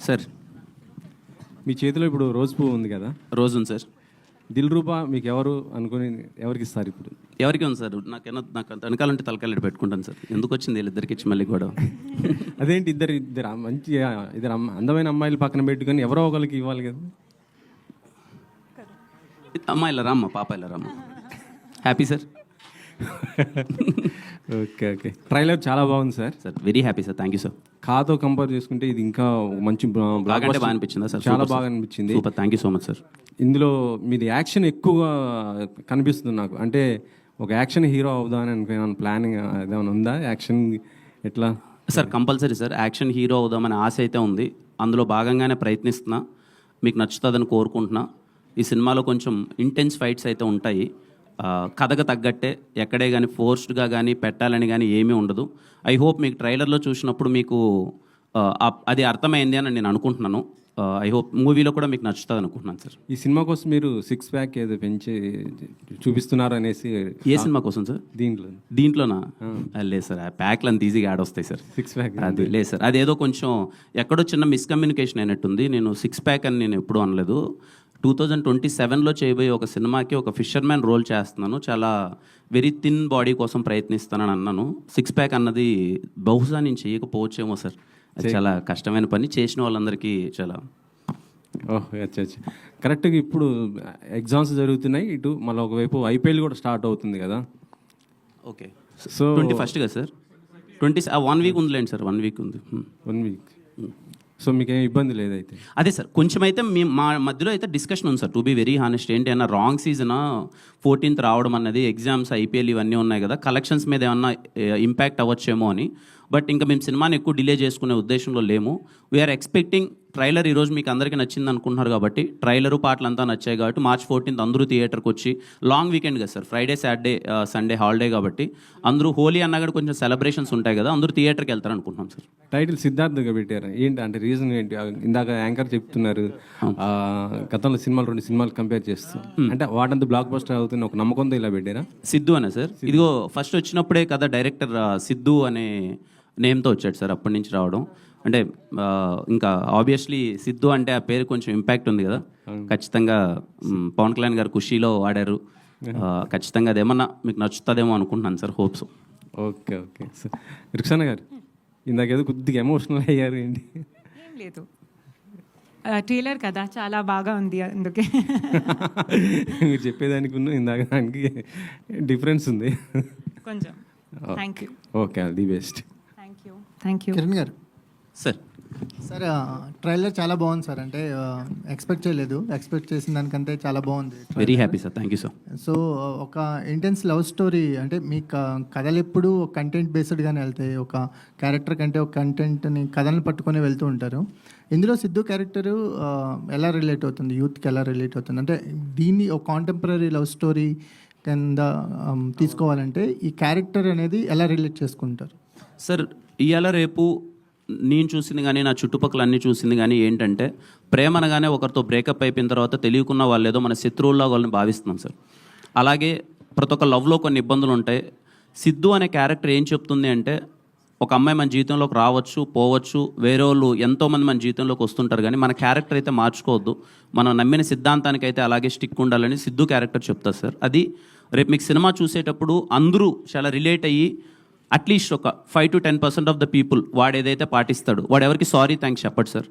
Sir మీ చేతిలో ఇప్పుడు rose పువ్వు ఉంది కదా, రోజు ఉంది సార్. దిల్ రూబా మీకు ఎవరు అనుకుని ఎవరికి ఇస్తారు ఇప్పుడు? ఎవరికి ఉంది సార్? నాకు వెనకాలంటే తలకాయలు పెట్టుకుంటాను సార్. ఎందుకు వచ్చింది వీళ్ళిద్దరికి ఇచ్చి మళ్ళీ కూడా? అదేంటి ఇద్దరు మంచి అందమైన అమ్మాయిలు పక్కన పెట్టుకొని ఎవరో ఒకరికి ఇవ్వాలి కదా. అమ్మ ఇలా రామ్మ, పాప ఇలా రామ్మ. Happy sir. Okay okay, trailer చాలా బాగుంది sir. Sir very happy sir, thank you sir. కాతో కంపేర్ చేసుకుంటే ఇది ఇంకా మంచి బాగా అనిపించిందా సార్? చాలా బాగా అనిపించింది. Super, thank you so much sir. ఇందులో మీది యాక్షన్ ఎక్కువగా కనిపిస్తుంది నాకు. అంటే ఒక యాక్షన్ హీరో అవుదామని అనుకున్నాను. ప్లానింగ్ ఏదైనా ఉందా? యాక్షన్ ఎట్లా sir? Compulsory sir, action hero అవుదామని ఆశ అయితే ఉంది. అందులో భాగంగానే ప్రయత్నిస్తున్నా. మీకు నచ్చుతుందని కోరుకుంటున్నా. ఈ సినిమాలో కొంచెం ఇంటెన్స్ ఫైట్స్ అయితే ఉంటాయి. కథకు తగ్గట్టే, ఎక్కడే కానీ ఫోర్స్డ్గా కానీ పెట్టాలని కానీ ఏమీ ఉండదు. ఐ హోప్ మీకు ట్రైలర్లో చూసినప్పుడు మీకు అది అర్థమైంది అని నేను అనుకుంటున్నాను. ఐ హోప్ మూవీలో కూడా మీకు నచ్చుతుంది అనుకుంటున్నాను సార్. ఈ సినిమా కోసం మీరు 6 ప్యాక్ ఏదో పెంచి చూపిస్తున్నారు అనేసి. ఏ సినిమా కోసం సార్? దీంట్లోనా? లేదు సార్, ఆ ప్యాక్లు అంత ఈజీగా యాడ్ వస్తాయి సార్. 6 ప్యాక్ అది లేదు సార్. అదేదో కొంచెం ఎక్కడో చిన్న మిస్కమ్యూనికేషన్ అయినట్టుంది. నేను 6 ప్యాక్ అని నేను ఎప్పుడూ అనలేదు. 2027లో చేయబోయే ఒక సినిమాకి ఒక ఫిషర్మ్యాన్ రోల్ చేస్తున్నాను. చాలా వెరీ థిన్ బాడీ కోసం ప్రయత్నిస్తానని అన్నాను. 6 ప్యాక్ అన్నది బహుశా నేను చేయకపోవచ్చేమో సార్. అది చాలా కష్టమైన పని. చేసిన వాళ్ళందరికీ చాలా అచ్చా. కరెక్ట్గా ఇప్పుడు ఎగ్జామ్స్ జరుగుతున్నాయి. ఇటు మళ్ళీ ఒకవైపు ఐపీఎల్ కూడా స్టార్ట్ అవుతుంది కదా. ఓకే, సో 21st కదా సార్? 1 వీక్ ఉందిలేండి సార్. 1 వీక్ ఉంది. 1 వీక్. సో మీకేం ఇబ్బంది లేదైతే? అదే సార్, కొంచెం అయితే మా మధ్యలో అయితే డిస్కషన్ ఉంది sir. To be very honest, ఏంటి అన్న రాంగ్ సీజన్ 14th రావడం అన్నది, ఎగ్జామ్స్, ఐపీఎల్ ఇవన్నీ ఉన్నాయి కదా, కలెక్షన్స్ మీద ఏమన్నా ఇంపాక్ట్ అవ్వచ్చేమో అని. బట్ ఇంకా మేము సినిమాని ఎక్కువ డిలే చేసుకునే ఉద్దేశంలో లేము. వీఆర్ ఎక్స్పెక్టింగ్ ట్రైలర్ ఈరోజు మీకు అందరికీ నచ్చింది అనుకుంటున్నారు కాబట్టి, ట్రైలరు పాటలు అంతా నచ్చాయి కాబట్టి March 14th అందరూ థియేటర్కి వచ్చి, లాంగ్ వీకెండ్ కదా sir, Friday Saturday Sunday holiday కాబట్టి అందరూ, హోలీ అన్నా కూడా కొంచెం సెలబ్రేషన్స్ ఉంటాయి కదా, అందరూ థియేటర్కి వెళ్తారు అనుకుంటున్నాం సార్. టైటిల్ సిద్ధార్థగా పెట్టారు, ఏంటి అంటే రీజన్ ఏంటి? ఇందాక యాంకర్ చెప్తున్నారు గతంలో 2 సినిమాలు కంపేర్ చేస్తూ, అంటే వాటంతా బ్లాక్ బస్టర్ అవుతుంది ఒక నమ్మకంతో ఇలా పెట్టారా? సిద్ధు అనే సార్. ఇదిగో ఫస్ట్ వచ్చినప్పుడే కదా డైరెక్టర్ సిద్ధు అనే నేమ్తో వచ్చాడు సార్. అప్పటి నుంచి రావడం అంటే ఇంకా ఆబ్వియస్లీ సిద్ధు అంటే ఆ పేరు కొంచెం ఇంపాక్ట్ ఉంది కదా. ఖచ్చితంగా పవన్ కళ్యాణ్ గారు ఖుషీలో వాడారు. ఖచ్చితంగా అదేమన్నా మీకు నచ్చుతుందేమో అనుకుంటున్నాను sir. Hopes. Okay okay sir. Rukhsana గారు ఇందాకేదో కొద్దిగా ఎమోషనల్ అయ్యారు, ఏంటి? ఏం లేదు, ట్రైలర్ కదా చాలా బాగా ఉంది అందుకే. మీరు చెప్పేదానికి ఇందాక దానికి డిఫరెన్స్ ఉంది కొంచెం. Thank you. Okay, all the best. Thank you. Kiran గారు సార్. సార్ ట్రైలర్ చాలా బాగుంది సార్. అంటే ఎక్స్పెక్ట్ చేయలేదు, ఎక్స్పెక్ట్ చేసిన దానికంటే చాలా బాగుంది. Very happy sir, thank you sir. So ఒక ఇంటెన్స్ లవ్ స్టోరీ, అంటే మీ కథలు ఎప్పుడు కంటెంట్ బేస్డ్గానే వెళ్తాయి. ఒక క్యారెక్టర్ కంటే ఒక కంటెంట్ని, కథలను పట్టుకొని వెళ్తూ ఉంటారు. ఇందులో సిద్ధు క్యారెక్టరు ఎలా రిలేట్ అవుతుంది, యూత్కి ఎలా రిలేట్ అవుతుంది? అంటే దీన్ని ఒక కాంటెంపరీ లవ్ స్టోరీ కింద తీసుకోవాలంటే ఈ క్యారెక్టర్ అనేది ఎలా రిలేట్ చేసుకుంటారు సార్? ఇవాళ రేపు నేను చూసింది కానీ, నా చుట్టుపక్కల అన్నీ చూసింది కానీ ఏంటంటే, ప్రేమ అనగానే ఒకరితో బ్రేకప్ అయిపోయిన తర్వాత తెలియకున్న వాళ్ళు ఏదో మన శత్రువుల్లో వాళ్ళని భావిస్తున్నాం సార్. అలాగే ప్రతి ఒక్క లవ్లో కొన్ని ఇబ్బందులు ఉంటాయి. సిద్ధు అనే క్యారెక్టర్ ఏం చెప్తుంది అంటే, ఒక అమ్మాయి మన జీవితంలోకి రావచ్చు, పోవచ్చు, వేరే వాళ్ళు ఎంతోమంది మన జీవితంలోకి వస్తుంటారు, కానీ మన క్యారెక్టర్ అయితే మార్చుకోవద్దు, మనం నమ్మిన సిద్ధాంతానికి అయితే అలాగే స్టిక్ ఉండాలని సిద్ధు క్యారెక్టర్ చెప్తారు సార్. అది రేపు మీకు సినిమా చూసేటప్పుడు అందరూ చాలా రిలేట్ అయ్యి, అట్లీస్ట్ ఒక 5 to 10% ఆఫ్ ద పీపుల్ వాడు ఏదైతే పాటిస్తాడు, వాడు ఎవరికి సారీ థ్యాంక్స్ చెప్పడు సార్.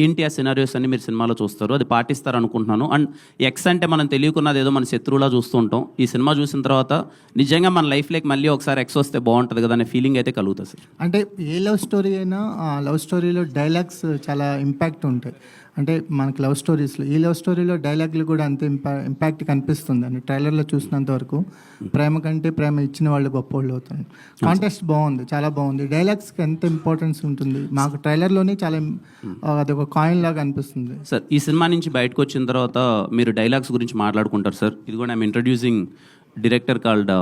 ఏంటి ఆ సినారియోస్ అన్ని మీరు సినిమాలో చూస్తారు, అది పాటిస్తారు అనుకుంటున్నాను. అండ్ ఎక్స్ అంటే మనం తెలియకున్నది ఏదో మన శత్రువులా చూస్తూ ఉంటాం. ఈ సినిమా చూసిన తర్వాత నిజంగా మన లైఫ్లోకి మళ్ళీ ఒకసారి ఎక్స్ వస్తే బాగుంటుంది కదా అనే ఫీలింగ్ అయితే కలుగుతుంది సార్. అంటే ఏ లవ్ స్టోరీ అయినా ఆ లవ్ స్టోరీలో డైలాగ్స్ చాలా ఇంపాక్ట్ ఉంటాయి. అంటే మనకి లవ్ స్టోరీస్లో, ఈ లవ్ స్టోరీలో డైలాగ్లు కూడా అంతే ఇంపాక్ట్ కనిపిస్తుంది అని ట్రైలర్లో చూసినంత వరకు. ప్రేమ కంటే ప్రేమ ఇచ్చిన వాళ్ళు గొప్పవాళ్ళు అవుతారు. కాంటెస్ట్ బాగుంది, చాలా బాగుంది. డైలాగ్స్కి ఎంత ఇంపార్టెన్స్ ఉంటుంది మాకు ట్రైలర్లోనే చాలా అది ఒక కాయిన్ లాగా అనిపిస్తుంది సార్. ఈ సినిమా నుంచి బయటకు వచ్చిన తర్వాత మీరు డైలాగ్స్ గురించి మాట్లాడుకుంటారు సార్. ఇది కూడా I'm introducing director called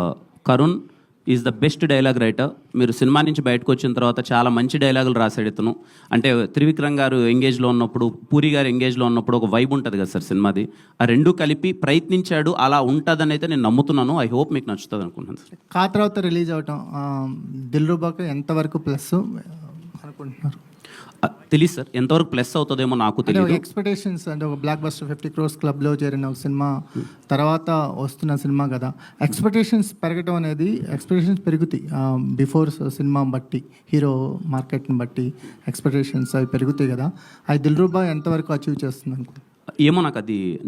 Karun, is the best dialogue writer. మీరు సినిమా నుంచి బయటకు వచ్చిన తర్వాత చాలా మంచి డైలాగులు రాశాడు ఇతను. అంటే త్రివిక్రమ్ గారు ఎంగేజ్లో ఉన్నప్పుడు, పూరి గారు ఎంగేజ్లో ఉన్నప్పుడు ఒక వైబ్ ఉంటుంది కదా సార్ సినిమాది, ఆ రెండు కలిపి ప్రయత్నించాడు. అలా ఉంటుందని అయితే నేను నమ్ముతున్నాను. ఐ హోప్ మీకు నచ్చుతుంది అనుకుంటున్నాను సార్. కా తర్వాత రిలీజ్ అవటం దిల్రుబాకు ఎంతవరకు ప్లస్ అనుకుంటున్నారు? తెలియదు సార్, ఎంతవరకు ప్లస్ అవుతుందేమో నాకు అంటే తెలియదు. ఎక్స్పెక్టేషన్స్ అంటే ఒక బ్లాక్ బస్టర్ 50 crores క్లబ్లో చేరిన ఒక సినిమా తర్వాత వస్తున్న సినిమా కదా, ఎక్స్పెక్టేషన్స్ పెరగడం అనేది ఎక్స్పెక్టేషన్స్ పెరుగుతాయి బిఫోర్ సినిమా బట్టి, హీరో మార్కెట్ని బట్టి ఎక్స్పెక్టేషన్స్ అవి పెరుగుతాయి కదా, అది దిల్రుబా ఎంతవరకు అచీవ్ చేస్తుంది అనుకో? ఏమో నాకు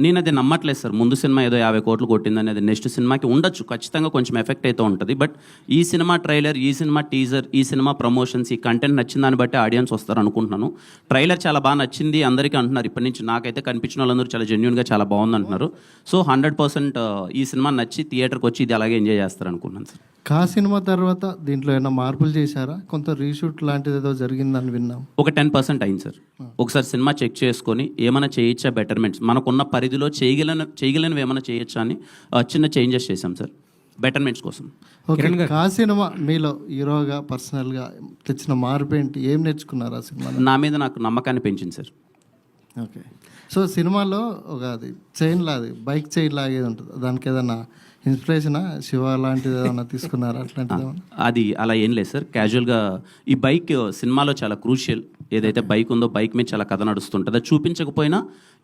నేను అది నమ్మట్లేదు సార్. ముందు సినిమా ఏదో 50 కోట్లు కొట్టిందని అది నెక్స్ట్ సినిమాకి ఉండొచ్చు, ఖచ్చితంగా కొంచెం ఎఫెక్ట్ అయితే ఉంటుంది. బట్ ఈ సినిమా ట్రైలర్, ఈ సినిమా టీజర్, ఈ సినిమా ప్రమోషన్స్, ఈ కంటెంట్ నచ్చిన దాన్ని బట్టి ఆడియన్స్ వస్తారు అనుకుంటున్నాను. ట్రైలర్ చాలా బాగా నచ్చింది అందరికీ అంటున్నారు. ఇప్పటి నుంచి నాకైతే కనిపించిన వాళ్ళందరూ చాలా జెన్యున్గా చాలా బాగుంది అంటున్నారు. సో 100% ఈ సినిమా నచ్చి థియేటర్కి వచ్చి ఇది అలాగే ఎంజాయ్ చేస్తారు అనుకున్నాను సార్. కా సినిమా తర్వాత దీంట్లో ఏమైనా మార్పులు చేశారా? కొంత రీషూట్ లాంటిది ఏదో జరిగిందని విన్నాం. ఒక 10% అయింది సార్. ఒకసారి సినిమా చెక్ చేసుకొని ఏమైనా చేయొచ్చా, బెటర్మెంట్స్ మనకున్న పరిధిలో చేయగలనివి ఏమైనా చేయొచ్చా అని చిన్న చేంజెస్ చేశాం సార్, బెటర్మెంట్స్ కోసం. ఓకే, కా సినిమా మీలో హీరోగా పర్సనల్గా తెచ్చిన మార్పు ఏంటి? ఏం నేర్చుకున్నారు ఆ సినిమాలో? నా మీద నాకు నమ్మకాన్ని పెంచింది సార్. ఓకే, సో సినిమాలో ఒక అది చైన్ లాది, బైక్ చైన్ లాగేది ఉంటుంది, దానికి ఏదైనా ఇన్స్పిరేషనా, శివ లాంటిది ఏదైనా తీసుకున్నారా? అట్లాంటిది ఏమన్నా? అది అలా ఏం లేదు సార్. క్యాజువల్గా ఈ బైక్ సినిమాలో చాలా క్రూషియల్. ఏదైతే బైక్ ఉందో బైక్ మీద చాలా కథ నడుస్తుంటుంది. అది చూపించకపోయినా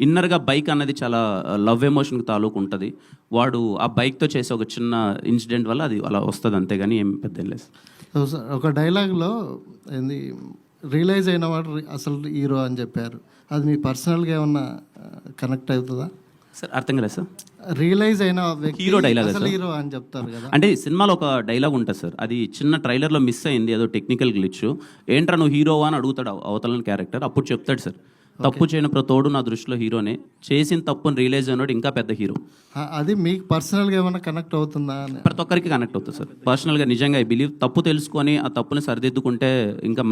ఇన్నర్గా బైక్ అన్నది చాలా లవ్ ఎమోషన్కి తాలూకు ఉంటుంది. వాడు ఆ బైక్తో చేసే ఒక చిన్న ఇన్సిడెంట్ వల్ల అది అలా వస్తుంది, అంతేగాని ఏం పెద్ద ఏం లేదు. సో ఒక డైలాగ్లో ఏంది రియలైజ్ అయిన వాడు అసలు హీరో అని చెప్పారు. అది మీ పర్సనల్గా ఏమన్నా కనెక్ట్ అవుతుందా సార్? అర్థం కాలేదు సార్. రియలైజ్ అయిన వ్యక్తి హీరో డైలాగ్ అసలు హీరో అని చెప్తారు కదా. అంటే సినిమాలో ఒక డైలాగ్ ఉంటుంది సార్, అది చిన్న ట్రైలర్లో మిస్ అయింది, ఏదో టెక్నికల్ గ్లిచ్. ఏంట్రా నువ్వు హీరోవా అని అడుగుతాడు అవతల క్యారెక్టర్. అప్పుడు చెప్తాడు సార్, తప్పు చేయని ప్రతోడు నా దృష్టిలో హీరోనే, చేసిన తప్పుని రియలైజ్ అయినాడు ఇంకా పెద్ద హీరో. అది మీకు పర్సనల్గా ఏమైనా కనెక్ట్ అవుతుందా అని? ప్రతి ఒక్కరికి కనెక్ట్ అవుతుంది సార్. పర్సనల్గా నిజంగా ఐ బిలీవ్ తప్పు తెలుసుకొని ఆ తప్పుని సరిదిద్దుకుంటే ఇంకా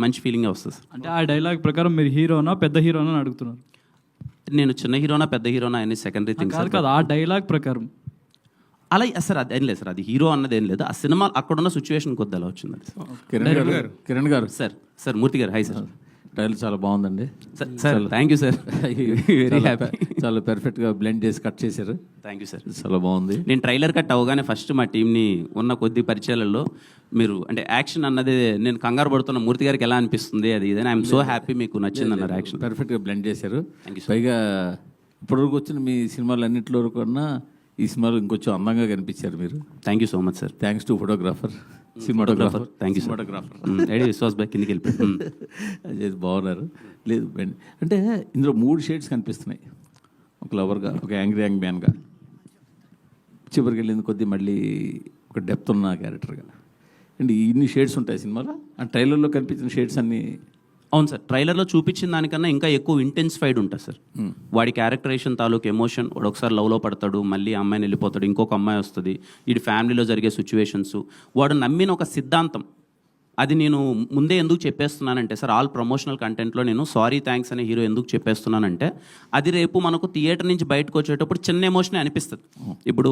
మంచి ఫీలింగే వస్తుంది సార్. అంటే ఆ డైలాగ్ ప్రకారం మీరు హీరోనా పెద్ద హీరోనా అని అడుగుతున్నారు? నేను చిన్న హీరోనా పెద్ద హీరోనా అని సెకండరీ థింగ్ కాదు సార్. కాదు, ఆ డైలాగ్ ప్రకారం అలా సార్ అదేం లేదు సార్, అది హీరో అన్నది ఏం లేదు. ఆ సినిమా అక్కడున్న సిచ్యువేషన్ కొద్ది అలా వచ్చింది అది. కిరణ్ గారు సార్ మూర్తి గారు హై సార్. ట్రైలర్ చాలా బాగుందండి sir thank you sir, very happy. చాలా పెర్ఫెక్ట్గా బ్లెండ్ చేసి కట్ చేశారు. Thank you sir. చాలా బాగుంది. నేను ట్రైలర్ కట్ అవగానే ఫస్ట్ మా టీంని ఉన్న కొద్ది పరిచయాలలో మీరు అంటే యాక్షన్ అన్నది నేను కంగారు పడుతున్న మూర్తి గారికి ఎలా అనిపిస్తుంది అది ఇదని ఐఎమ్ సో హ్యాపీ మీకు నచ్చింది అన్నారు యాక్షన్. పర్ఫెక్ట్గా బ్లెండ్ చేశారు. పైగా ఇప్పటివరకు వచ్చిన మీ సినిమాలు అన్నింటిలో కన్నా ఈ సినిమాలో ఇంకొంచెం అందంగా కనిపించారు మీరు. Thank you so much sir. Thanks to photographer, cinematographer. Thank you cinematographer ready Vishwas బాయ్ కిందికి వెళ్ళిపోయి. అది బాగున్నారు. లేదు అంటే ఇందులో 3 షేడ్స్ కనిపిస్తున్నాయి. ఒక లవర్గా, ఒక యాంగ్రీ యాంగ్ మ్యాన్గా, చివరికి వెళ్ళింది కొద్దీ మళ్ళీ ఒక డెప్త్ ఉన్న క్యారెక్టర్గా. అండ్ ఇన్ని షేడ్స్ ఉంటాయి సినిమాలో. ఆ ట్రైలర్లో కనిపించిన షేడ్స్ అన్నీ అవును సార్, ట్రైలర్లో చూపించిన దానికన్నా ఇంకా ఎక్కువ ఇంటెన్సిఫైడ్ ఉంటుంది సార్. వాడి క్యారెక్టరేషన్ తాలూకు ఎమోషన్, వాడు ఒకసారి లవ్లో పడతాడు, మళ్ళీ అమ్మాయిని వెళ్ళిపోతాడు, ఇంకొక అమ్మాయి వస్తుంది, వీడి ఫ్యామిలీలో జరిగే సిచ్యువేషన్స్, వాడు నమ్మిన ఒక సిద్ధాంతం. అది నేను ముందే ఎందుకు చెప్పేస్తున్నానంటే సార్, ఆల్ ప్రమోషనల్ కంటెంట్లో నేను సారీ థ్యాంక్స్ అనే హీరో ఎందుకు చెప్పేస్తున్నానంటే, అది రేపు మనకు థియేటర్ నుంచి బయటకు వచ్చేటప్పుడు చిన్న ఎమోషనే అనిపిస్తుంది. ఇప్పుడు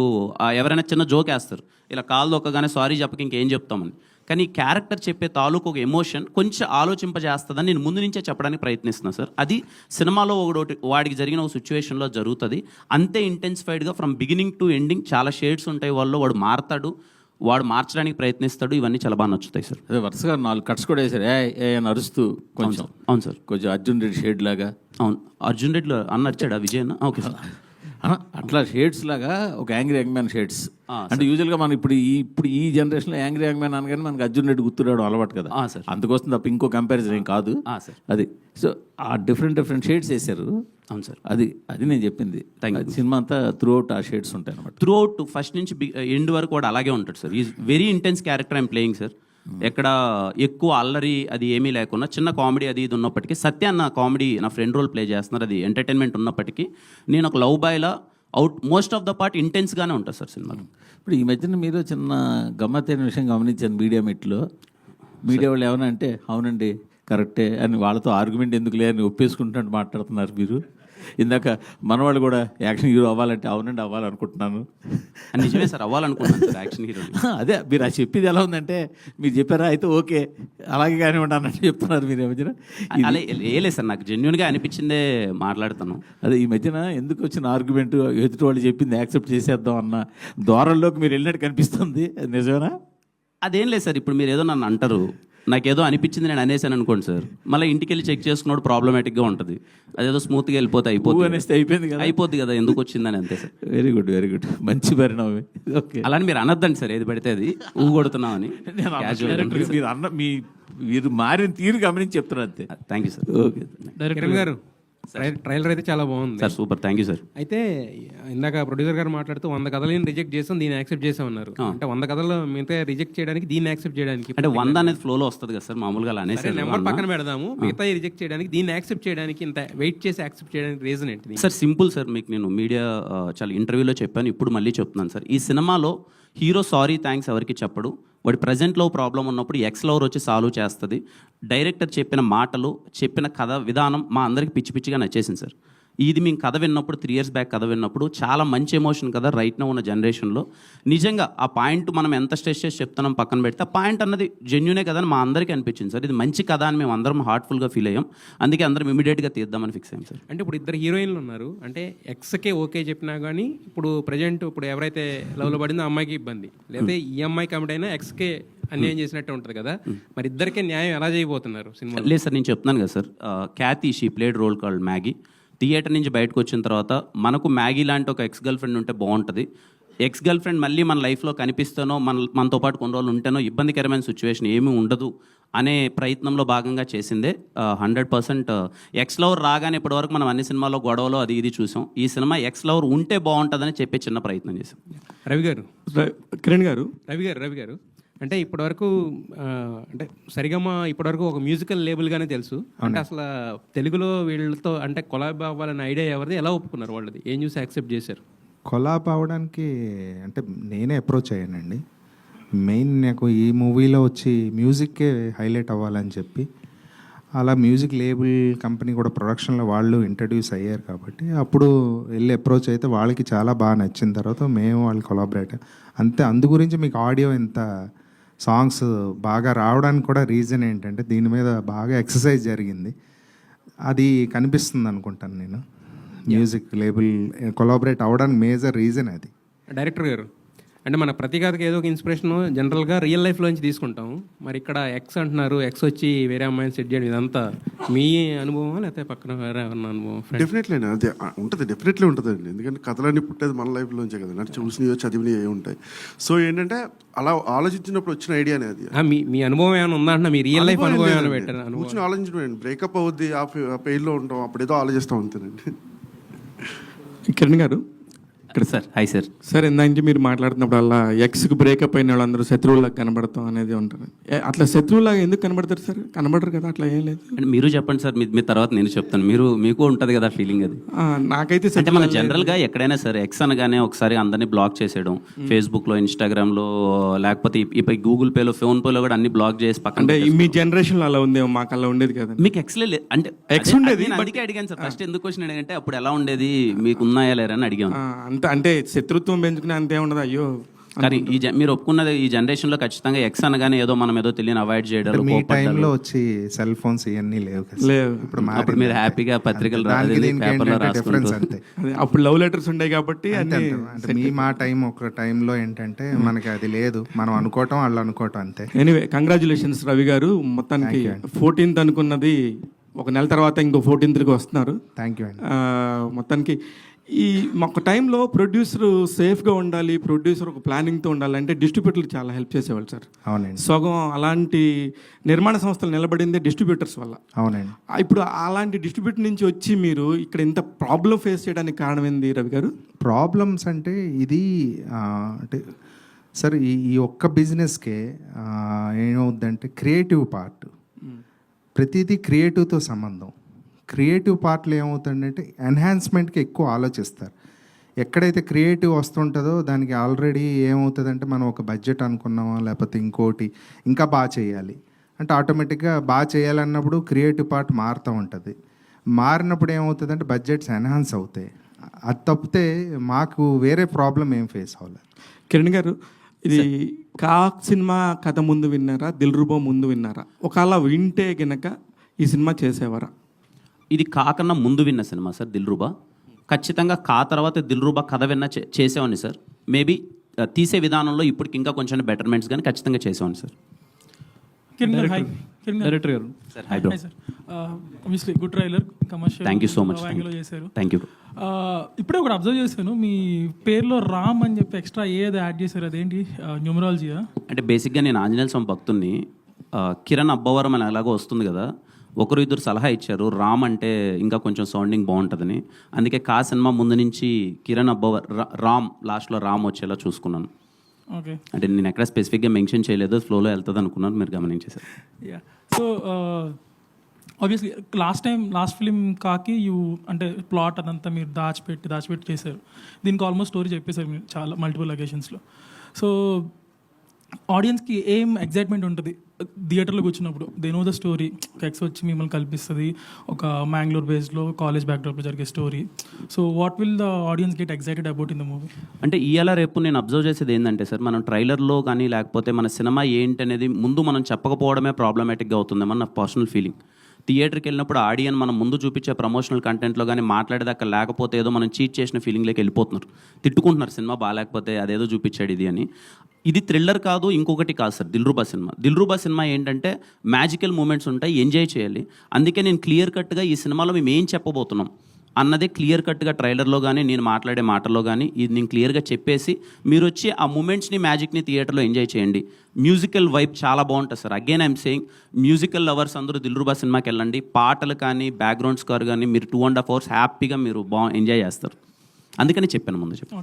ఎవరైనా చిన్న జోక్ వేస్తారు, ఇలా కాలు దొక్కగానే సారీ చెప్పక ఇంకేం చెప్తామని. కానీ క్యారెక్టర్ చెప్పే తాలూకు ఒక ఎమోషన్ కొంచెం ఆలోచింపజేస్తుందని నేను ముందు నుంచే చెప్పడానికి ప్రయత్నిస్తున్నాను సార్. అది సినిమాలో ఒకటి వాడికి జరిగిన ఒక సిచ్యువేషన్లో జరుగుతుంది. అంతే ఇంటెన్సిఫైడ్గా ఫ్రమ్ బిగినింగ్ టు ఎండింగ్ చాలా షేడ్స్ ఉంటాయి. వాడు మారతాడు, వాడు మార్చడానికి ప్రయత్నిస్తాడు. ఇవన్నీ చాలా బాగా నచ్చుతాయి సార్. అదే వరుసగా 4 కట్స్ కూడా వేశారు, ఏ అని అరుస్తూ కొంచెం. అవును సార్, కొంచెం అర్జున్ రెడ్డి షేడ్ లాగా. అవును, అర్జున్ రెడ్డిలో అన్న నచ్చాడా విజయ్ అన్న? Okay sir. అట్లా షేడ్స్ లాగా ఒక యాంగ్రీ యంగ్ మ్యాన్ షేడ్స్. అంటే యూజువల్గా మనం ఇప్పుడు ఈ జనరేషన్లో యాంగ్రీ యంగ్ మ్యాన్ అనగానే మనకి అర్జున్ రెడ్డి గుర్తురావడం అలవాటు కదా సార్. అందుకోసం తప్ప ఇంకో కంపారిజన్ ఏం కాదు సార్. అది సో ఆ డిఫరెంట్ షేడ్స్ వేశారు. అవును సార్, అది నేను చెప్పింది. సినిమా అంతా త్రూ అవుట్ ఆ షేడ్స్ ఉంటాయి అనమాట. త్రూ అవుట్ ఫస్ట్ నుంచి ఎండ్ వరకు కూడా అలాగే ఉంటాడు sir. Is very intense character I'm playing sir. ఎక్కడ ఎక్కువ అల్లరి అది ఏమీ లేకుండా చిన్న కామెడీ అది ఇది ఉన్నప్పటికీ, సత్య అన్న కామెడీ నా ఫ్రెండ్ రోల్ ప్లే చేస్తున్నారు, అది ఎంటర్టైన్మెంట్ ఉన్నప్పటికీ నేను ఒక లవ్ బాయ్లా మోస్ట్ ఆఫ్ ద పార్ట్ ఇంటెన్స్గానే ఉంటుంది సార్ సినిమాలో. ఇప్పుడు ఈ మధ్యన మీరు చిన్న గమ్మత్తైన విషయం గమనించాను మీడియా మీట్లో. మీడియా వాళ్ళు ఏమన్నా అంటే అవునండి కరెక్టే అని వాళ్ళతో ఆర్గ్యుమెంట్ ఎందుకు లేదని ఒప్పేసుకుంటున్నట్టు మాట్లాడుతున్నారు మీరు. ఇందాక మనవాళ్ళు కూడా యాక్షన్ హీరో అవ్వాలంటే అవునండి అవ్వాలనుకుంటున్నాను. నిజమే సార్, అవ్వాలనుకుంటున్నాను సార్ యాక్షన్ హీరో. అదే మీరు అది చెప్పేది ఎలా ఉందంటే, మీరు చెప్పారా అయితే ఓకే అలాగే కానివ్వండి అన్నట్టు చెప్తున్నారు మీరు. ఈ మధ్యన అలా లేదు సార్, నాకు జెన్యున్గా అనిపించిందే మాట్లాడుతాను. అదే ఈ మధ్యన ఎందుకు వచ్చిన ఆర్గ్యుమెంట్, ఎదుటి వాళ్ళు చెప్పింది యాక్సెప్ట్ చేసేద్దాం అన్న ధోరణిలోకి మీరు వెళ్ళినట్టు కనిపిస్తుంది. నిజమేనా? అదేం లేదు సార్, ఇప్పుడు మీరు ఏదో నన్ను అంటారు, నాకేదో అనిపించింది నేను అనేసాను అనుకోండి సార్, మళ్ళీ ఇంటికి వెళ్ళి చెక్ చేసుకున్నాడు ప్రాబ్లమేటిక్గా ఉంటుంది. అదేదో స్మూత్గా వెళ్ళిపోతే అనేస్తే అయిపోయింది కదా. అయిపోద్ది కదా, ఎందుకు వచ్చిందని అంతే sir. Very good, very good, మంచి పరిణామమే. ఓకే, అలాని మీరు అనొద్దండి సార్, ఏది పడితే అది ఊగొడుతున్నామని. మీరు మారిన తీరు గమనించి చెప్తున్నారు అంతే. Thank you sir. Okay, Kiran గారు, ట్రైలర్ అయితే చాలా బాగుంది. Sir super, thank you sir. అయితే ఇందాక ప్రొడ్యూసర్ గారు మాట్లాడుతూ 100 కథలను రిజెక్ట్ చేసాం, దీన్ని యాక్సెప్ట్ చేసాం అన్నారు. అంటే 100 కథలు మిగతా రిజెక్ట్ చేయడానికి, దీన్ని యాక్సెప్ట్ చేయడానికి అంటే 100 అనేది ఫ్లోలో వస్తుంది కదా సార్, మామూలుగా అలా అనేసి నెంబర్ పక్కన పెడదాము. మిగతా రిజెక్ట్ చేయడానికి, దీన్ని యాక్సెప్ట్ చేయడానికి, ఇంత వెయిట్ చేసి యాక్సెప్ట్ చేయడానికి రీజన్ ఏంటి? సార్ సింపుల్ సార్, మీకు నేను మీడియా చాలా ఇంటర్వ్యూలో చెప్పాను, ఇప్పుడు మళ్ళీ చెప్తున్నాను సార్. ఈ సినిమాలో హీరో సారీ థ్యాంక్స్ ఎవరికి చెప్పడు. వాడి ప్రజెంట్లో ప్రాబ్లం ఉన్నప్పుడు ఎక్స్ లవర్ వచ్చి సాల్వ్ చేస్తుంది. డైరెక్టర్ చెప్పిన మాటలు, చెప్పిన కథ విధానం మా అందరికి పిచ్చి పిచ్చిగా నచ్చేసింది సార్. ఇది మేము కథ విన్నప్పుడు 3 years బ్యాక్ కథ విన్నప్పుడు చాలా మంచి ఎమోషన్ కదా రైట్ నో ఉన్న జనరేషన్లో. నిజంగా ఆ పాయింట్ మనం ఎంత స్ట్రెస్ చేసి చెప్తున్నాం పక్కన పెడితే, ఆ పాయింట్ అన్నది జెన్యునే కదా అని మా అందరికీ అనిపించింది సార్. ఇది మంచి కథ అని మేము అందరం హార్ట్ఫుల్గా ఫీల్ అయ్యాం. అందుకే అందరం ఇమీడియట్గా తీద్దామని ఫిక్స్ అయ్యాం సార్. అంటే ఇప్పుడు 2 హీరోయిన్లు ఉన్నారు. అంటే ఎక్స్కే ఓకే చెప్పినా కానీ ఇప్పుడు ప్రజెంట్ ఇప్పుడు ఎవరైతే లవ్లో పడిందో ఆ అమ్మాయికి ఇబ్బంది, లేకపోతే ఈ అమ్మాయి కమిట్ అయినా ఎక్స్కే అన్యాయం చేసినట్టు ఉంటుంది కదా. మరి ఇద్దరికే న్యాయం ఎలా చేయబోతున్నారు సినిమా? లేదు సార్, నేను చెప్తున్నాను కదా sir, Kathy she played role called Maggie. Theatre నుంచి బయటకు వచ్చిన తర్వాత మనకు మ్యాగీ లాంటి ఒక ఎక్స్ గర్ల్ ఫ్రెండ్ ఉంటే బాగుంటుంది. ఎక్స్ గర్ల్ ఫ్రెండ్ మళ్ళీ మన లైఫ్లో కనిపిస్తానో, మనతో పాటు కొన్ని రోజులు ఉంటేనో ఇబ్బందికరమైన సిచ్యువేషన్ ఏమీ ఉండదు అనే ప్రయత్నంలో భాగంగా చేసిందే. 100% ఎక్స్ లవర్ రాగానే ఇప్పటివరకు మనం అన్ని సినిమాల్లో గొడవలు అది ఇది చూసాం. ఈ సినిమా ఎక్స్ లవర్ ఉంటే బాగుంటుందని చెప్పే చిన్న ప్రయత్నం చేసాం. రవి గారు, కిరణ్ గారు, రవి గారు అంటే ఇప్పటివరకు అంటే సరిగమ ఇప్పటివరకు ఒక మ్యూజికల్ లేబుల్గానే తెలుసు. అంటే అసలు తెలుగులో వీళ్ళతో అంటే కొలాబ్ అవ్వాలనే ఐడియా ఎవరిది, ఎలా ఒప్పుకున్నారు వాళ్ళది, ఏం చూసి యాక్సెప్ట్ చేశారు? కొలాబ్ అవ్వడానికి అంటే నేనే అప్రోచ్ అయ్యానండి. మెయిన్ నాకు ఈ మూవీలో వచ్చి మ్యూజిక్కే హైలైట్ అవ్వాలని చెప్పి, అలా మ్యూజిక్ లేబుల్ కంపెనీ కూడా ప్రొడక్షన్లో వాళ్ళు ఇంట్రడ్యూస్ అయ్యారు కాబట్టి అప్పుడు వెళ్ళి అప్రోచ్ అయితే వాళ్ళకి చాలా బాగా నచ్చిన తర్వాత మేము వాళ్ళు కొలాబరేట్ అంతే. అందు గురించి మీకు ఆడియో ఇంత సాంగ్స్ బాగా రావడానికి కూడా రీజన్ ఏంటంటే దీని మీద బాగా ఎక్సర్సైజ్ జరిగింది. అది కనిపిస్తుంది అనుకుంటాను నేను. మ్యూజిక్ లేబుల్ కొలాబరేట్ అవ్వడానికి మేజర్ రీజన్ అది. డైరెక్టర్ గారు, అంటే మన ప్రతి కథకి ఏదో ఒక ఇన్స్పిరేషన్ జనరల్గా రియల్ లైఫ్లోంచి తీసుకుంటాం. మరి ఇక్కడ ఎక్స్ అంటున్నారు, ఎక్స్ వచ్చి వేరే అమ్మాయిని సెట్ చేయడం, ఇదంతా మీ అనుభవం లేకపోతే పక్కన వేరే అనుభవం? డెఫినెట్లీ అది ఉంటుంది, డెఫినెట్లీ ఉంటుందండి. ఎందుకంటే కథలన్నీ పుట్టేది మన లైఫ్లోంచే కదా, అంటే చూసినవి చదివినవి ఏ ఉంటాయి. సో ఏంటంటే అలా ఆలోచించినప్పుడు వచ్చిన ఐడియానే అది. మీ అనుభవం ఏమైనా ఉందా అంటే మీ రియల్ లైఫ్ అనుభవం ఏమైనా పెట్టారు? కూర్చొని ఆలోచించడం, బ్రేకప్ అవుద్ది, ఆ పెయిన్లో ఉంటాం, అప్పుడు ఏదో ఆలోచిస్తాం అంతేనండి. కిరణ్ గారు, ఇక్కడ సార్ హాయ్ సార్. సార్ ఇందాక మీరు మాట్లాడుతున్నప్పుడల్లా ఎక్స్కి బ్రేకప్ అయిన వాళ్ళందరూ శత్రువులాగా కనబడతాం అనేది ఉంటుంది. అట్లా శత్రువులాగా ఎందుకు కనబడతారు సార్? కనబడరు కదా, అట్లా ఏం లేదు. అంటే మీరు చెప్పండి సార్, మీ తర్వాత నేను చెప్తాను. మీకు ఉంటుంది కదా ఫీలింగ్ అది. నాకైతే అంటే మన జనరల్గా ఎక్కడైనా సరే ఎక్స్ అనగానే ఒకసారి అందరినీ బ్లాక్ చేసేయడం, ఫేస్బుక్లో, ఇన్స్టాగ్రామ్లో, లేకపోతే ఇప్పుడు గూగుల్ పేలో, ఫోన్ పేలో కూడా అన్ని బ్లాక్ చేసి పక్కన. అంటే మీ జనరేషన్లో అలా ఉంది, మాకు అలా ఉండేది కదా. మీకు ఎక్స్లే అంటే ఎక్స్ ఉండేది, అందుకే అడిగాను సార్. ఫస్ట్ ఎందుకు క్వశ్చన్ అడిగంటే అప్పుడు ఎలా ఉండేది, మీకు ఉన్నాయా లేరా అని అడిగాను. అంటే శత్రుత్వం పెంచుకునే అంతే ఉండదు. అయ్యో, కానీ మీరు ఒప్పుకున్నది ఈ జనరేషన్లో ఖచ్చితంగా ఎక్స్ అనగానే ఏదో మనం ఏదో తెలియని అవాయిడ్ చేయడం. మీ టైంలో వచ్చి సెల్ ఫోన్స్ ఇవన్నీ లేవు కదా. లేవు. ఇప్పుడు మీరు హ్యాపీగా పత్రికలు డిఫరెన్స్ అంతే. అప్పుడు లవ్ లెటర్స్ ఉంటాయి కాబట్టి. అంటే మా టైం ఒక టైంలో ఏంటంటే మనకి అది లేదు, మనం అనుకోవటం వాళ్ళు అనుకోవటం అంతే. ఎనీవే, కంగ్రాచులేషన్స్ రవి గారు. మొత్తానికి 14th అనుకున్నది ఒక నెల తర్వాత ఇంకో 14th వస్తున్నారు. థ్యాంక్ యూ అండి. మొత్తానికి ఈ ఒక టైంలో ప్రొడ్యూసర్ సేఫ్గా ఉండాలి, ప్రొడ్యూసర్ ఒక ప్లానింగ్తో ఉండాలి అంటే డిస్ట్రిబ్యూటర్లు చాలా హెల్ప్ చేసేవాళ్ళు సార్. అవునండి. సగం అలాంటి నిర్మాణ సంస్థలు నిలబడిందే డిస్ట్రిబ్యూటర్స్ వల్ల. అవునండి. ఇప్పుడు అలాంటి డిస్ట్రిబ్యూటర్ నుంచి వచ్చి మీరు ఇక్కడ ఇంత ప్రాబ్లం ఫేస్ చేయడానికి కారణం ఏంది రవి గారు? ప్రాబ్లమ్స్ అంటే ఇది అంటే సార్ ఈ ఒక్క బిజినెస్కే ఏమవుద్దంటే క్రియేటివ్ పార్ట్, ప్రతిదీ క్రియేటివ్తో సంబంధం. క్రియేటివ్ పార్ట్లో ఏమవుతుందంటే ఎన్హాన్స్మెంట్కి ఎక్కువ ఆలోచిస్తారు. ఎక్కడైతే క్రియేటివ్ వస్తుంటుందో దానికి ఆల్రెడీ ఏమవుతుందంటే మనం ఒక బడ్జెట్ అనుకున్నామా, లేకపోతే ఇంకోటి ఇంకా బాగా చేయాలి అంటే ఆటోమేటిక్గా బాగా చేయాలన్నప్పుడు క్రియేటివ్ పార్ట్ మారుతూ ఉంటుంది. మారినప్పుడు ఏమవుతుందంటే బడ్జెట్స్ ఎన్హాన్స్ అవుతాయి. అది తప్పితే మాకు వేరే ప్రాబ్లం ఏం ఫేస్ అవ్వలేదు. కిరణ్ గారు, ఇది కాక్ సినిమా కథ ముందు విన్నారా, దిల్రుబా ముందు విన్నారా? ఒకవేళ వింటే గనక ఈ సినిమా చేసేవారా? ఇది కాకన్నా ముందు విన్న సినిమా సార్ దిల్రుబా. ఖచ్చితంగా కా తర్వాత దిల్రుబా కథ విన్న చేసేవాడిని సార్. మేబీ తీసే విధానంలో ఇప్పటికి ఇంకా కొంచెం బెటర్మెంట్స్ కానీ ఖచ్చితంగా చేసేవాడిని సార్. కిరణ్ గారు హాయ్. కిరణ్ గారు డైరెక్టర్ గారు sir hi bro. Hi sir. Obviously good trailer, commercial. Thank you so much. యాంగిల్లో చేశారు. Thank you. ఇప్పుడే ఒకటి అబ్జర్వ్ చేశాను, మీ పేరులో రామ్ అని చెప్పి ఎక్స్ట్రా ఏది యాడ్ చేశారు, అదేంటి న్యూమరాలజీయా? అంటే బేసిక్గా నేను ఆంజనేయ స్వామి భక్తుడిని. కిరణ్ అబ్బవరం అని ఎలాగో వస్తుంది కదా, ఒకరు ఇద్దరు సలహా ఇచ్చారు రామ్ అంటే ఇంకా కొంచెం సౌండింగ్ బాగుంటుందని. అందుకే కా సినిమా ముందు నుంచి కిరణ్ అబ్బవర్ రామ్ లాస్ట్లో రామ్ వచ్చేలా చూసుకున్నాను. ఓకే. అంటే నేను ఎక్కడ స్పెసిఫిక్గా మెన్షన్ చేయలేదు, ఫ్లోలో వెళ్తుంది అనుకున్నాను, మీరు గమనించేశారు. Yeah. So obviously last film కాకి అంటే ప్లాట్ అదంతా మీరు దాచిపెట్టి చేశారు. దీనికి ఆల్మోస్ట్ స్టోరీ చెప్పేశారు మీరు చాలా మల్టిపుల్ లొకేషన్స్లో. సో ఆడియన్స్కి ఏం ఎగ్జైట్మెంట్ ఉంటుంది థియేటర్లో కూర్చున్నప్పుడు? They know the story, X వచ్చి మిమ్మల్ని కల్పిస్తుంది, ఒక మ్యాంగ్లూర్ బేస్లో కాలేజ్ బ్యాక్డ్రాప్లో జరిగే story. So what will the audience get excited about in the movie? అంటే ఇవాళ రేపు నేను అబ్జర్వ్ చేసేది ఏంటంటే సార్, మనం ట్రైలర్లో కానీ లేకపోతే మన సినిమా ఏంటి అనేది ముందు మనం చెప్పకపోవడమే ప్రాబ్లమేటిక్గా అవుతుందేమో నా పర్సనల్ ఫీలింగ్. థియేటర్కి వెళ్ళినప్పుడు ఆడియన్ మనం ముందు చూపించే ప్రమోషనల్ కంటెంట్లో కానీ మాట్లాడేదాకా లేకపోతే ఏదో మనం చీట్ చేసిన ఫీలింగ్లోకి వెళ్ళిపోతున్నారు, తిట్టుకుంటున్నారు సినిమా బాగాలేకపోతే అదేదో చూపించాడు ఇది అని. ఇది థ్రిల్లర్ కాదు, ఇంకొకటి కాదు సార్. దిల్రూబా సినిమా ఏంటంటే మ్యాజికల్ మూమెంట్స్ ఉంటాయి, ఎంజాయ్ చేయాలి. అందుకే నేను క్లియర్ కట్గా ఈ సినిమాలో మేము ఏం చెప్పబోతున్నాం అన్నదే క్లియర్ కట్గా ట్రైలర్లో కానీ నేను మాట్లాడే మాటల్లో కానీ ఇది నేను క్లియర్గా చెప్పేసి మీరు వచ్చి ఆ మూమెంట్స్ని మ్యాజిక్ని థియేటర్లో ఎంజాయ్ చేయండి. మ్యూజికల్ వైబ్ చాలా బాగుంటుంది sir. Again I'm saying, musical lovers అందరూ దిల్రూబా సినిమాకి వెళ్ళండి. పాటలు కానీ బ్యాక్గ్రౌండ్ స్కోర్ కానీ మీరు 2.5 hours హ్యాపీగా మీరు ఎంజాయ్ చేస్తారు. అందుకని చెప్పాను ముందు చెప్పి.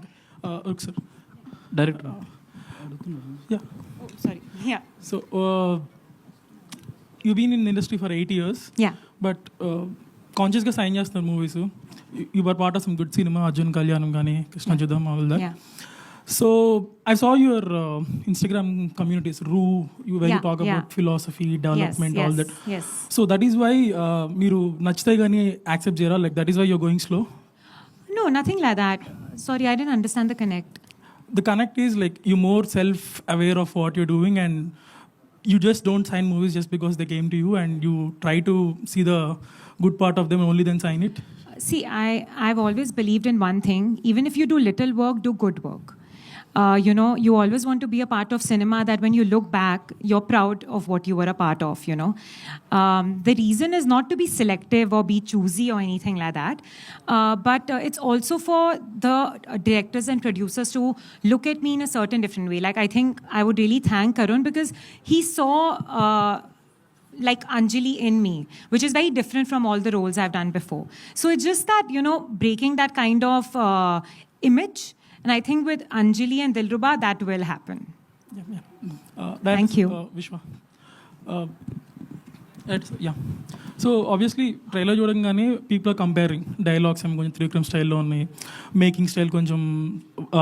Okay sir. Director. Yeah. Sorry. Yeah. So you've been in the industry for 8 years. Yeah. But కాన్షియస్గా సైన్ చేస్తున్నారు movies. You are part of some good cinema, Arjun Kalyanam కానీ Krishna Yuddham, all that. Yeah. So I saw your Instagram communities, you where you talk Yeah. about philosophy, development, Yes, all yes, that. yes. So that is why మీరు నచ్చితే కానీ accept చేయరా? Like that is why you're going slow? No, nothing like that. Sorry, I didn't understand the connect. The connect is like you're more self-aware of what you're doing and you just don't sign movies just because they came to you and you try to see the good part of them and only then sign it. See, I've always believed in one thing. Even if you do little work, do good work. You always want to be a part of cinema that when you look back, you're proud of what you were a part of, The reason is not to be selective or be choosy or anything like that. But it's also for the directors and producers to look at me in a certain different way. Like, I think I would really thank Karun because he saw like Anjali in me, which is very different from all the roles I've done before. So it's just that, breaking that kind of image. And I think with Anjali and Dilruba, that will happen. Thank you. Vishwa. Yeah. So obviously, trailer చూడంగానే people are comparing. Dialogues ఏమో కొంచెం త్రివిక్రమ్ స్టైల్లో ఉన్నాయి, making style కొంచెం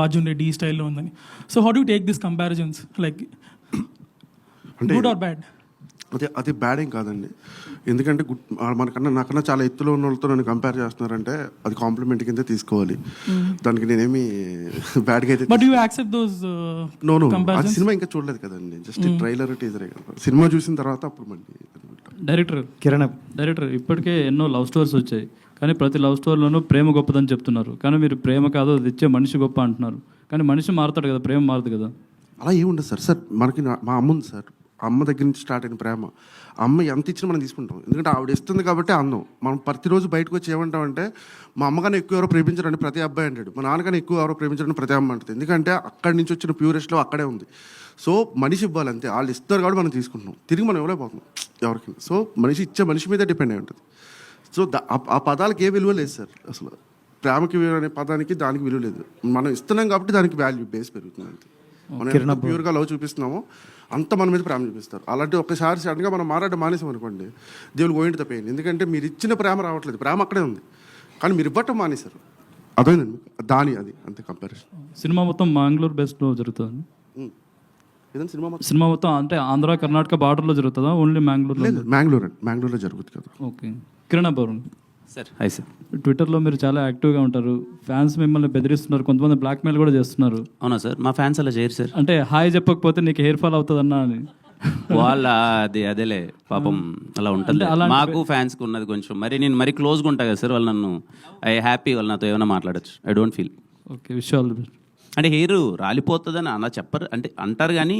అర్జున్ రెడ్డి స్టైల్లో ఉందని. So how do you take these comparisons? Like, good or bad? అది bad ఏం కాదండి. ఎందుకంటే నాకన్నా చాలా ఎత్తులో ఉన్న వాళ్ళతో నన్ను కంపేర్ చేస్తున్నారంటే అది కాంప్లిమెంట్ కింద తీసుకోవాలి. దానికి నేనేమి బ్యాడ్గా అయితే. But do you accept those comparisons? అది సినిమా ఇంకా చూడలేదు కదండి, జస్ట్ ట్రైలర్ టీజరే కదా. సినిమా చూసిన తర్వాత అప్పుడు మళ్ళీ. డైరెక్టర్ ఇప్పటికే ఎన్నో లవ్ స్టోరీస్ వచ్చాయి, కానీ ప్రతి లవ్ స్టోరీలోనూ ప్రేమ గొప్పదని చెప్తున్నారు. కానీ మీరు ప్రేమ కాదు, అది ఇచ్చే మనిషి గొప్ప అంటున్నారు. కానీ మనిషి మారుతాడు కదా, ప్రేమ మారదు కదా. అలా ఏముండదు సార్. మనకి మా అమ్మ ఉంది సార్. అమ్మ దగ్గర నుంచి స్టార్ట్ అయిన ప్రేమ. అమ్మ ఎంత ఇచ్చినా మనం తీసుకుంటాం, ఎందుకంటే ఆవిడ ఇస్తుంది కాబట్టి అందం. మనం ప్రతిరోజు బయటకు వచ్చి ఏమంటామంటే మా అమ్మగానే ఎక్కువ ఎవరో ప్రేమించారని ప్రతి అబ్బాయి అంటాడు, మా నాన్నగానే ఎక్కువ ఎవరో ప్రేమించారని ప్రతి అమ్మ అంటుంది. ఎందుకంటే అక్కడి నుంచి వచ్చిన ప్యూరెస్ట్లో అక్కడే ఉంది. సో మనిషి ఇవ్వాలి అంతే, వాళ్ళు ఇస్తారు కాబట్టి మనం తీసుకుంటున్నాం, తిరిగి మనం ఇవ్వలేకపోతున్నాం ఎవరికి. సో మనిషి ఇచ్చే మనిషి మీద డిపెండ్ అయి ఉంటుంది. సో ఆ పదాలకి ఏ విలువ లేదు సార్. అసలు ప్రేమకి విలువ అనే పదానికి దానికి విలువ లేదు. మనం ఇస్తున్నాం కాబట్టి దానికి వాల్యూ బేస్ పెరుగుతుంది అంతే. మనం ఎంత ప్యూర్గా లవ్ చూపిస్తున్నామో అంత మన మీద ప్రేమ చూపిస్తారు. అలాంటి ఒక్కసారి సడన్గా మనం మాట్లాడడం మానేసాం అనుకోండి, దేవుడు గోయింటి తప్పేయండి. ఎందుకంటే మీరు ఇచ్చిన ప్రేమ రావట్లేదు, ప్రేమ అక్కడే ఉంది, కానీ మీరు ఇవ్వటం మానేశారు. అదేనండి అది అంతే కంపారిజన్. సినిమా మొత్తం మ్యాంగ్లూర్ బేస్లో జరుగుతుంది. ఏదైనా సినిమా మొత్తం అంటే ఆంధ్ర కర్ణాటక బార్డర్లో జరుగుతుందా, ఓన్లీ మ్యాంగ్లూర్? మ్యాంగ్లూర్లో జరుగుతుంది కదా. Okay. Kiran Abbavaram sir. Hi sir. ట్విట్టర్లో మీరు చాలా యాక్టివ్గా ఉంటారు, ఫ్యాన్స్ మిమ్మల్ని బెదిరిస్తున్నారు, కొంతమంది బ్లాక్మెయిల్ కూడా చేస్తున్నారు. అవునా సార్? మా ఫ్యాన్స్ అలా చేయరు సార్. అంటే హాయ్ చెప్పకపోతే నీకు హెయిర్ ఫాల్ అవుతుందన్నా అని. వాళ్ళ అదేలే పాపం అలా ఉంటుంది. మాకు ఫ్యాన్స్కి ఉన్నది కొంచెం నేను మరీ క్లోజ్గా ఉంటా కదా సార్, వాళ్ళు నన్ను హ్యాపీ, వాళ్ళు నాతో ఏమైనా మాట్లాడచ్చు. I don't feel. ఓకే. విషయాలు అంటే హెయిర్ రాలిపోతుందని అలా చెప్పరు, అంటే అంటారు కానీ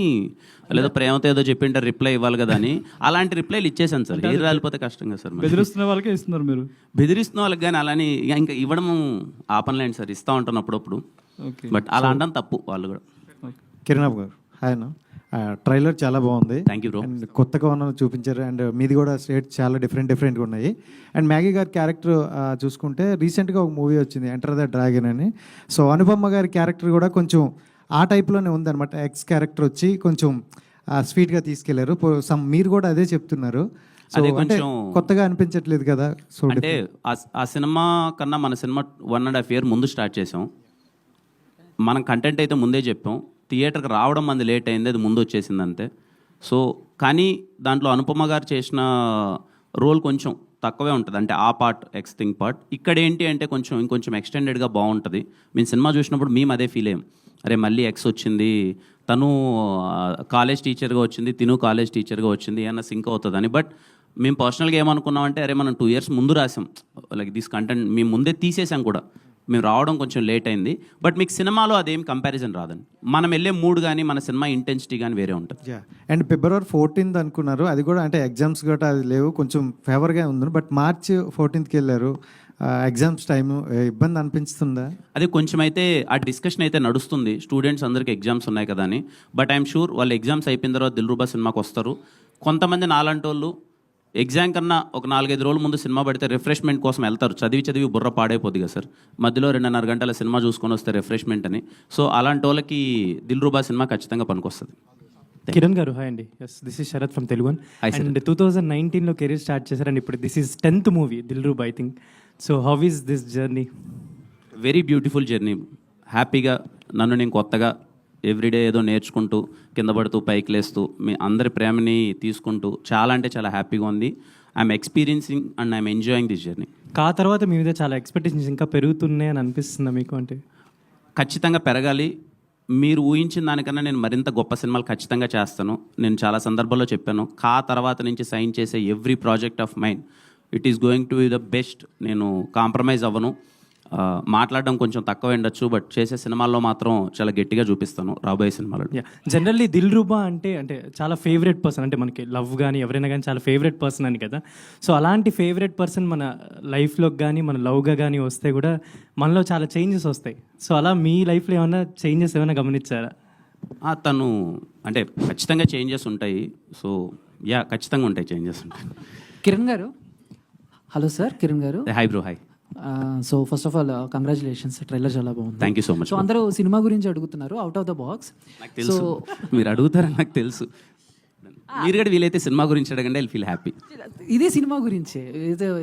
లేదో ప్రేమతో ఏదో చెప్పింటారు రిప్లై ఇవ్వాలి కదా అని, అలాంటి రిప్లైలు ఇచ్చేసాను సార్. హెయిర్ రాలిపోతే కష్టం కదా సార్. బెదిరిస్తున్న వాళ్ళకే ఇస్తున్నారు మీరు. బెదిరిస్తున్న వాళ్ళకి కానీ అలాని ఇంకా ఇవ్వడం ఆపనలేండి సార్, ఇస్తూ ఉంటాను అప్పుడప్పుడు. బట్ అలా అనడం తప్పు వాళ్ళు కూడా. కిరణ్ గారు హాయ్ అన్న, ట్రైలర్ చాలా బాగుంది. Thank you bro. అండ్ కొత్తగా ఉన్న చూపించారు, అండ్ మీది కూడా స్టేట్ చాలా డిఫరెంట్గా ఉన్నాయి. అండ్ మ్యాగీ గారి క్యారెక్టర్ చూసుకుంటే రీసెంట్గా ఒక మూవీ వచ్చింది ఎంటర్ ద డ్రాగన్ అని. సో అనుపమ గారి క్యారెక్టర్ కూడా కొంచెం ఆ టైప్లోనే ఉందన్నమాట. ఎక్స్ క్యారెక్టర్ వచ్చి కొంచెం స్వీట్గా తీసుకెళ్లారు. మీరు కూడా అదే చెప్తున్నారు. సో అదే అంటే కొంచెం కొత్తగా అనిపించట్లేదు కదా. సో అంటే ఆ సినిమా కన్నా మన సినిమా 1.5 year ముందు స్టార్ట్ చేసాం. మనం కంటెంట్ అయితే ముందే చెప్పాం, థియేటర్కి రావడం మంది లేట్ అయింది, అది ముందు వచ్చేసింది అంతే. సో కానీ దాంట్లో అనుపమ గారు చేసిన రోల్ కొంచెం తక్కువే ఉంటుంది, అంటే ఆ పార్ట్ ఎక్స్ థింగ్ పార్ట్. ఇక్కడ ఏంటి అంటే ఇంకొంచెం ఎక్స్టెండెడ్గా బాగుంటుంది. మేము సినిమా చూసినప్పుడు మేము అదే ఫీల్ అయ్యాం, అరే మళ్ళీ ఎక్స్ వచ్చింది, తను కాలేజ్ టీచర్గా వచ్చింది, తిను కాలేజ్ టీచర్గా వచ్చింది, ఏమన్నా సింక్ అవుతుందని. బట్ మేము పర్సనల్గా ఏమనుకున్నామంటే అరే మనం 2 years ముందు రాసాం, లైక్ దిస్ కంటెంట్ మేము ముందే తీసేసాం కూడా, మేము రావడం కొంచెం లేట్ అయింది. బట్ మీకు సినిమాలో అదేం కంపారిజన్ రాదండి, మనం వెళ్ళే మూడ్ కానీ మన సినిమా ఇంటెన్సిటీ కానీ వేరే ఉంటుంది. అండ్ February 14th అనుకున్నారు, అది కూడా అంటే ఎగ్జామ్స్ గట్రా అది లేవు, కొంచెం ఫేవర్గా ఉంది. బట్ March 14th వెళ్ళారు, ఎగ్జామ్స్ టైము, ఇబ్బంది అనిపిస్తుందా? అది కొంచెం అయితే ఆ డిస్కషన్ అయితే నడుస్తుంది, స్టూడెంట్స్ అందరికి ఎగ్జామ్స్ ఉన్నాయి కదా అని. బట్ ఐఎమ్ షూర్ వాళ్ళు ఎగ్జామ్స్ అయిపోయిన తర్వాత దిల్రుబా సినిమాకి వస్తారు. కొంతమంది నాలాంటి వాళ్ళు ఎగ్జామ్ కన్నా ఒక 4-5 రోజుల ముందు సినిమా పడితే రిఫ్రెష్మెంట్ కోసం వెళ్తారు, చదివి బుర్ర పాడైపోద్ది కదా సార్, మధ్యలో 2.5 గంటల సినిమా చూసుకొని వస్తే రిఫ్రెష్మెంట్ అని. సో అలాంటి వాళ్ళకి దిల్రుబా సినిమా ఖచ్చితంగా పనికొస్తుంది. కిరణ్ గారు హాయ్ అండి. Yes, this is Sharath from Telugu. And 2019లో కెరీర్ స్టార్ట్ చేశారు, అండ్ ఇప్పుడు this is 10th movie Dilruba I think. So how is this journey? Very beautiful journey. హ్యాపీగా నన్ను నేను కొత్తగా ఎవ్రీడే ఏదో నేర్చుకుంటూ కింద పడుతూ పైకి లేస్తూ మీ అందరి ప్రేమని తీసుకుంటూ చాలా అంటే చాలా హ్యాపీగా ఉంది. I'm experiencing and I'm enjoying this journey. తర్వాత మీ మీద చాలా ఎక్స్పెక్టేషన్స్ ఇంకా పెరుగుతున్నాయి అని అనిపిస్తుందా మీకు? అంటే ఖచ్చితంగా పెరగాలి. మీరు ఊహించిన దానికన్నా నేను మరింత గొప్ప సినిమాలు ఖచ్చితంగా చేస్తాను. నేను చాలా సందర్భాల్లో చెప్పాను, తర్వాత నుంచి సైన్ చేసే every project of mind it is going to be the best. నేను కాంప్రమైజ్ అవ్వను. మాట్లాడడం కొంచెం తక్కువ ఉండొచ్చు, బట్ చేసే సినిమాల్లో మాత్రం చాలా గట్టిగా చూపిస్తాను రాబోయే సినిమాలలో. జనరల్లీ దిల్రుబా అంటే చాలా ఫేవరెట్ పర్సన్, అంటే మనకి లవ్ కానీ ఎవరైనా కానీ చాలా ఫేవరెట్ పర్సన్ అని కదా. సో అలాంటి ఫేవరెట్ పర్సన్ మన లైఫ్లోకి కానీ మన లవ్గా కానీ వస్తే కూడా మనలో చాలా చేంజెస్ వస్తాయి. సో అలా మీ లైఫ్లో ఏమైనా చేంజెస్ ఏమైనా గమనించారా? తను అంటే ఖచ్చితంగా చేంజెస్ ఉంటాయి. సో ఖచ్చితంగా ఉంటాయి, చేంజెస్ ఉంటాయి. కిరణ్ గారు hello sir. Kiran garu hi bro. Hi. So first of all congratulations, trailer చాలా బాగుంది. Thank you so much. So అందరూ సినిమా గురించి అడుగుతున్నారు అవుట్ ఆఫ్ ద బాక్స్. నాకు తెలుసు మీరు అడుగుతారని నాకు తెలుసు. మీరు కూడా వీలైతే సినిమా గురించి అడగండి, ఐ ఫీల్ హ్యాపీ. ఇదే సినిమా గురించే,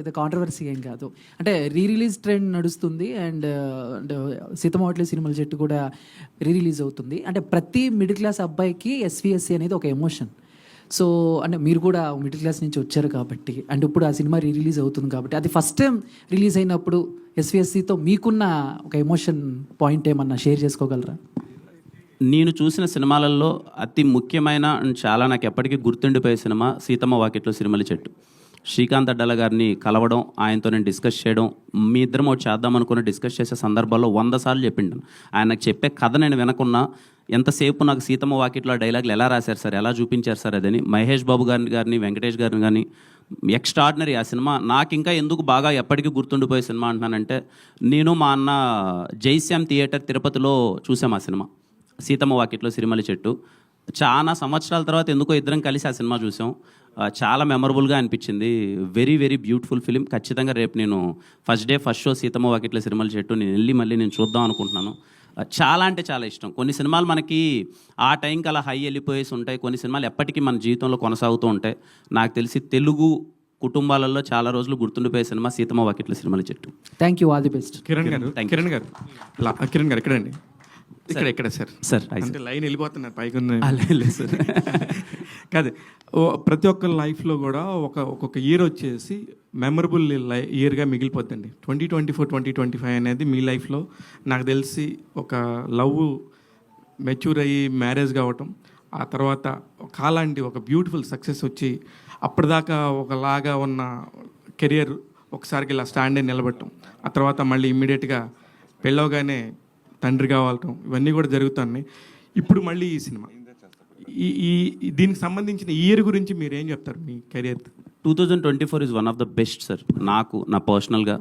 ఇది కాంట్రవర్సీ ఏం కాదు. అంటే రిలీజ్ ట్రెండ్ నడుస్తుంది, అండ్ సీతమ్మవాట్లే సినిమాల చెట్టు కూడా రిలీజ్ అవుతుంది. అంటే ప్రతి మిడిల్ క్లాస్ అబ్బాయికి ఎస్విఎస్సి అనేది ఒక ఎమోషన్. సో అంటే మీరు కూడా మిడిల్ క్లాస్ నుంచి వచ్చారు కాబట్టి, అండ్ ఇప్పుడు ఆ సినిమా రిలీజ్ అవుతుంది కాబట్టి, అది ఫస్ట్ టైం రిలీజ్ అయినప్పుడు ఎస్విఎస్సితో మీకున్న ఒక ఎమోషన్ పాయింట్ ఏమన్నా షేర్ చేసుకోగలరా? నేను చూసిన సినిమాలలో అతి ముఖ్యమైన అండ్ చాలా నాకు ఎప్పటికీ గుర్తుండిపోయే సినిమా సీతమ్మ వాకిట్లో సిరిమల్లి చెట్టు. శ్రీకాంత్ అడ్డాల గారిని కలవడం, ఆయనతో నేను డిస్కస్ చేయడం, మీ ఇద్దరం ఒకటి చేద్దాం అనుకుని డిస్కస్ చేసే సందర్భాల్లో 100 సార్లు చెప్పిండాను. ఆయన నాకు చెప్పే కథ నేను వినకున్నా ఎంతసేపు నాకు సీతమ్మ వాకిట్లో డైలాగులు ఎలా రాశారు సార్, ఎలా చూపించారు సార్ అదని. మహేష్ బాబు గారిని వెంకటేష్ గారిని కానీ ఎక్స్ట్రాడినరీ ఆ సినిమా. నాకు ఇంకా ఎందుకు బాగా ఎప్పటికీ గుర్తుండిపోయే సినిమా అంటున్నానంటే, నేను మా అన్న జైశ్యామ్ థియేటర్ తిరుపతిలో చూసాం ఆ సినిమా సీతమ్మ వాకిట్లో సిరిమల్లి చెట్టు. చాలా సంవత్సరాల తర్వాత ఎందుకో ఇద్దరం కలిసి ఆ సినిమా చూసాం. చాలా మెమరబుల్గా అనిపించింది. Very very beautiful film. ఖచ్చితంగా రేపు నేను ఫస్ట్ షో సీతమ్మ వాకిట్లో సిరిమల్లి చెట్టు నేను వెళ్ళి మళ్ళీ నేను చూద్దాం అనుకుంటున్నాను. చాలా అంటే చాలా ఇష్టం. కొన్ని సినిమాలు మనకి ఆ టైంకి అలా హై వెళ్ళిపోయేసి ఉంటాయి, కొన్ని సినిమాలు ఎప్పటికీ మన జీవితంలో కొనసాగుతూ ఉంటాయి. నాకు తెలిసి తెలుగు కుటుంబాలలో చాలా రోజులు గుర్తుండిపోయే సినిమా సీతమ్మ వాకిట్లో సిరిమల్లి చెట్టు. Thank you, all the best. Kiran గారు ఎక్కడండి? ఇక్కడ సార్ అంటే లైన్ వెళ్ళిపోతున్నారు పైకి సార్. కాదు, ప్రతి ఒక్క లైఫ్లో కూడా ఒక్కొక్క ఇయర్ వచ్చేసి మెమరబుల్ ఇయర్గా మిగిలిపోద్దండి. 2024, 2025 అనేది మీ లైఫ్లో నాకు తెలిసి ఒక లవ్ మెచ్యూర్ అయ్యి మ్యారేజ్ కావటం, ఆ తర్వాత కాలాంటి ఒక బ్యూటిఫుల్ సక్సెస్ వచ్చి అప్పటిదాకా ఒకలాగా ఉన్న కెరియర్ ఒకసారికి ఇలా స్టాండ్ అయి నిలబడటం, ఆ తర్వాత మళ్ళీ ఇమ్మీడియట్గా పెళ్ళవగానే తండ్రి కావటం ఇవన్నీ కూడా జరుగుతున్నాయి. ఇప్పుడు మళ్ళీ ఈ సినిమా దీనికి సంబంధించిన ఇయర్ గురించి మీరు ఏం చెప్తారు మీ career? 2024 is one of the best sir. నాకు నా పర్సనల్గా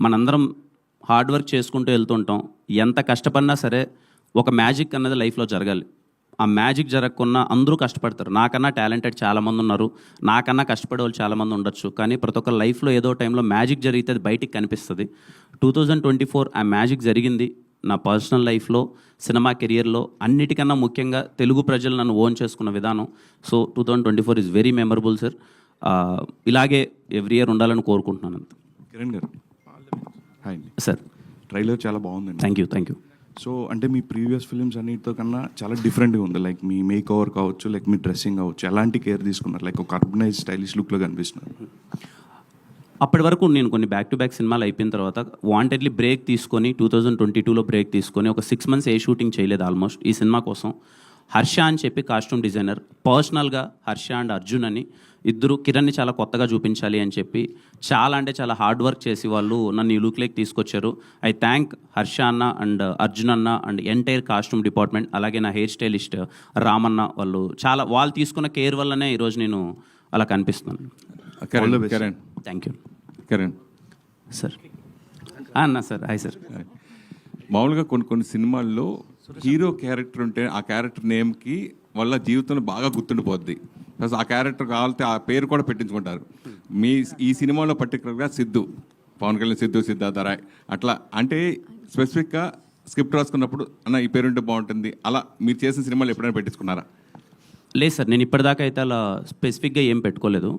మనందరం హార్డ్ వర్క్ చేసుకుంటూ వెళ్తుంటాం. ఎంత కష్టపడినా సరే ఒక మ్యాజిక్ అన్నది లైఫ్లో జరగాలి. ఆ మ్యాజిక్ జరగకుండా అందరూ కష్టపడతారు. నాకన్నా టాలెంటెడ్ చాలామంది ఉన్నారు, నాకన్నా కష్టపడే వాళ్ళు చాలామంది ఉండొచ్చు. కానీ ప్రతి ఒక్క లైఫ్లో ఏదో టైంలో మ్యాజిక్ జరిగితే అది బయటికి కనిపిస్తుంది. 2024 ఆ మ్యాజిక్ జరిగింది నా పర్సనల్ లైఫ్లో, సినిమా కెరియర్లో. అన్నిటికన్నా ముఖ్యంగా తెలుగు ప్రజలు నన్ను ఓన్ చేసుకున్న విధానం. So 2024 is very memorable sir. ఇలాగే ఎవ్రీ ఇయర్ ఉండాలని కోరుకుంటున్నాను. కిరణ్ గారు హాయ్ అండి. సార్ ట్రైలర్ చాలా బాగుందండి. Thank you. సో అంటే మీ ప్రీవియస్ ఫిల్మ్స్ అన్నిటితో కన్నా చాలా డిఫరెంట్గా ఉంది. లైక్ మీ మేక్ ఓవర్ కావచ్చు, లైక్ మీ డ్రెస్సింగ్ కావచ్చు, ఎలాంటి కేర్ తీసుకున్నారు? లైక్ ఒక అర్బనైజ్ స్టైలిష్ లుక్లో కనిపిస్తున్నారు. అప్పటి వరకు నేను కొన్ని బ్యాక్ టు బ్యాక్ సినిమాలు అయిపోయిన తర్వాత వాంటెడ్లీ బ్రేక్ తీసుకొని 2022లో బ్రేక్ తీసుకొని ఒక 6 months ఏ షూటింగ్ చేయలేదు ఆల్మోస్ట్. ఈ సినిమా కోసం హర్ష అని చెప్పి కాస్ట్యూమ్ డిజైనర్, పర్సనల్గా హర్ష అండ్ అర్జున్ అని ఇద్దరు కిరణ్ని చాలా కొత్తగా చూపించాలి అని చెప్పి చాలా అంటే చాలా హార్డ్ వర్క్ చేసి వాళ్ళు నన్ను ఈ లుక్లోకి తీసుకొచ్చారు. ఐ థ్యాంక్ హర్ష అన్న అండ్ అర్జున్ అన్న అండ్ ఎంటైర్ కాస్ట్యూమ్ డిపార్ట్మెంట్, అలాగే నా హెయిర్ స్టైలిస్ట్ రామన్న. వాళ్ళు తీసుకున్న కేర్ వల్లనే ఈరోజు నేను అలా కనిపిస్తున్నాను. Kiran thank you. Kiran sir అన్న సార్ హాయ్ సార్. మామూలుగా కొన్ని సినిమాల్లో హీరో క్యారెక్టర్ ఉంటే ఆ క్యారెక్టర్ నేమ్కి వాళ్ళ జీవితంలో బాగా గుర్తుండిపోద్ది. ప్లస్ ఆ క్యారెక్టర్ కావాలంటే ఆ పేరు కూడా పెట్టించుకుంటారు. ఈ సినిమాలో పర్టికులర్గా సిద్ధు, పవన్ కళ్యాణ్ సిద్ధార్థ రాయ్ అట్లా అంటే స్పెసిఫిక్గా స్క్రిప్ట్ రాసుకున్నప్పుడు అన్న ఈ పేరు ఉంటే బాగుంటుంది, అలా మీరు చేసిన సినిమాలు ఎప్పుడైనా పెట్టించుకున్నారా? లేదు సార్, నేను ఇప్పటిదాకా అయితే అలా స్పెసిఫిక్గా ఏం పెట్టుకోలేదు.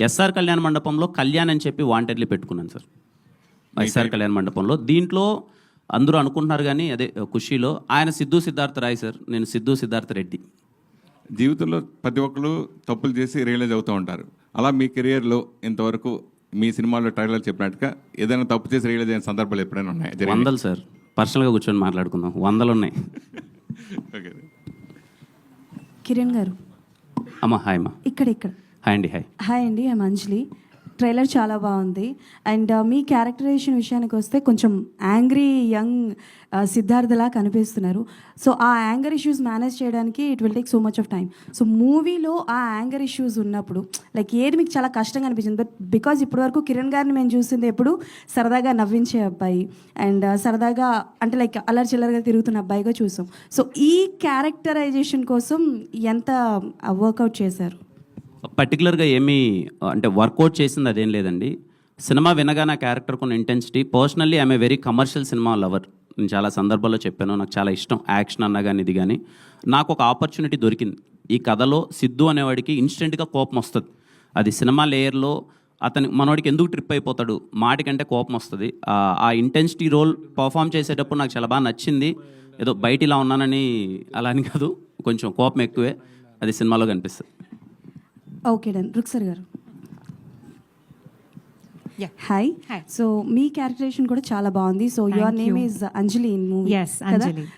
ఎస్ఆర్ కళ్యాణ మండపంలో కళ్యాణ్ అని చెప్పి వాంటెడ్లీ పెట్టుకున్నాను సార్. ఎస్ఆర్ కళ్యాణ మండపంలో దీంట్లో అందరూ అనుకుంటున్నారు కానీ అదే ఖుషీలో ఆయన సిద్ధార్థ రాయ్ సార్, నేను సిద్ధార్థ రెడ్డి. జీవితంలో ప్రతి ఒక్కరు తప్పులు చేసి రియలైజ్ అవుతూ ఉంటారు. అలా మీ కెరియర్లో ఇంతవరకు మీ సినిమాలో ట్రైలర్ చెప్పినట్టుగా ఏదైనా తప్పు చేసి రియలైజ్ అయిన సందర్భాలు ఎప్పుడైనా ఉన్నాయి? 100 సార్, పర్సనల్గా కూర్చొని మాట్లాడుకుందాం. 100 ఉన్నాయి. ఓకే. కిరణ్ గారు అమ్మా హాయ్ అమ్మా. ఇక్కడ హాయ్ అండి. హాయ్ అండి, ఐఎమ్ అంజలి. ట్రైలర్ చాలా బాగుంది. అండ్ మీ క్యారెక్టరైజేషన్ విషయానికి వస్తే కొంచెం యాంగ్రీ యంగ్ సిద్ధార్థలా కనిపిస్తున్నారు. సో ఆ యాంగర్ ఇష్యూస్ మేనేజ్ చేయడానికి it will take so much of time. So మూవీలో ఆ యాంగర్ ఇష్యూస్ ఉన్నప్పుడు లైక్ ఏది మీకు చాలా కష్టంగా అనిపించింది? బట్ బికాజ్ ఇప్పటివరకు కిరణ్ గారిని మేము చూసింది ఎప్పుడు సరదాగా నవ్వించే అబ్బాయి అండ్ సరదాగా అంటే లైక్ అల్లరి చిల్లరగా తిరుగుతున్న అబ్బాయిగా చూసాం. సో ఈ క్యారెక్టరైజేషన్ కోసం ఎంత వర్కౌట్ చేశారు? పర్టికులర్గా ఏమీ అంటే వర్కౌట్ చేసింది అదేం లేదండి. సినిమా వినగా నా క్యారెక్టర్ కొన్ని intensity. Personally I'm a very commercial cinema lover. నేను చాలా సందర్భాల్లో చెప్పాను, నాకు చాలా ఇష్టం యాక్షన్ అన్నా కానీ ఇది కానీ. నాకు ఒక ఆపర్చునిటీ దొరికింది. ఈ కథలో సిద్ధు అనేవాడికి ఇన్స్టెంట్గా కోపం వస్తుంది. అది సినిమా లేయర్లో మనవాడికి ఎందుకు ట్రిప్ అయిపోతాడు, మాటికంటే కోపం వస్తుంది. ఆ ఇంటెన్సిటీ రోల్ పర్ఫామ్ చేసేటప్పుడు నాకు చాలా బాగా నచ్చింది. ఏదో బయట ఇలా ఉన్నానని అలా అని కాదు, కొంచెం కోపం ఎక్కువే. అది సినిమాలో కనిపిస్తుంది. Okay done. రుక్సర్ గారు హాయ్. సో మీ క్యారెక్టరైజేషన్ కూడా చాలా బాగుంది. So your name is Anjali in movie.